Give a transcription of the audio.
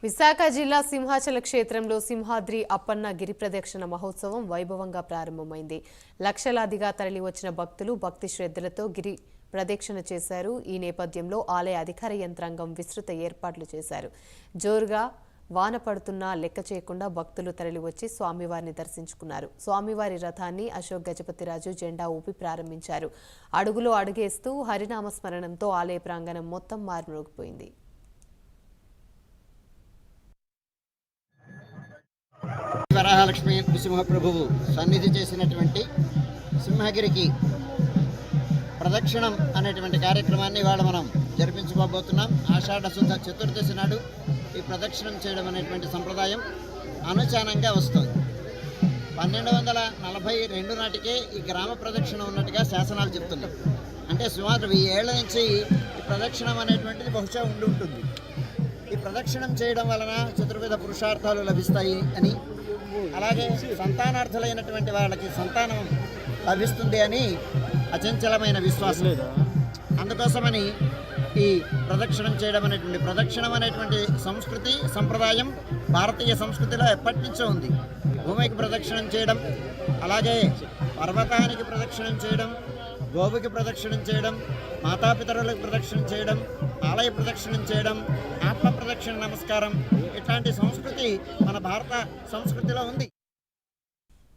విశాఖ జిల్లా సింహాచల క్షేత్రంలో సింహాద్రి అప్పన్న గిరి ప్రదక్షిణ మహోత్సవం వైభవంగా ప్రారంభమైంది. లక్షలాదిగా తరలివచ్చిన భక్తులు భక్తి శ్రద్ధలతో గిరి ప్రదక్షిణ చేశారు. ఈ నేపథ్యంలో ఆలయ అధికార యంత్రాంగం విస్తృత ఏర్పాట్లు చేశారు. జోరుగా వాన పడుతున్నా లెక్క చేయకుండా భక్తులు తరలివచ్చి స్వామివారిని దర్శించుకున్నారు. స్వామివారి రథాన్ని అశోక్ గజపతిరాజు జెండా ఊపి ప్రారంభించారు. అడుగులో అడుగేస్తూ హరినామ స్మరణంతో ఆలయ ప్రాంగణం మొత్తం మారుమోగిపోయింది. వరాహలక్ష్మి నృసింహప్రభువు సన్నిధి చేసినటువంటి సింహగిరికి ప్రదక్షిణం అనేటువంటి కార్యక్రమాన్ని ఇవాళ మనం జరిపించుకోబోతున్నాం. ఆషాఢ శుద్ధ చతుర్దశి నాడు ఈ ప్రదక్షిణం చేయడం అనేటువంటి సంప్రదాయం అనుచానంగా వస్తుంది. 1242 నాటికే ఈ గ్రామ ప్రదక్షిణ ఉన్నట్టుగా శాసనాలు చెప్తున్నాయి. అంటే సుమారు 1000 ఏళ్ల నుంచి ఈ ప్రదక్షిణం అనేటువంటిది బహుశా ఉంటుంది. ఈ ప్రదక్షిణం చేయడం వలన చతుర్విధ పురుషార్థాలు లభిస్తాయి అని, అలాగే సంతానార్థులైనటువంటి వాళ్ళకి సంతానం లభిస్తుంది అని అచంచలమైన విశ్వాసం. అందుకోసమని ఈ ప్రదక్షిణం చేయడం అనేటువంటి సంస్కృతి సంప్రదాయం భారతీయ సంస్కృతిలో ఎప్పటి నుంచో ఉంది. భూమికి ప్రదక్షిణం చేయడం, అలాగే పర్వతానికి ప్రదక్షిణం చేయడం, గోవుకి ప్రదక్షిణం చేయడం, మాతాపితరులకు ప్రదక్షిణం చేయడం, ఆలయ ప్రదక్షిణం చేయడం, ఆత్మ ప్రదక్షిణ నమస్కారం, ఇట్లాంటి సంస్కృతి మన భారత సంస్కృతిలో ఉంది.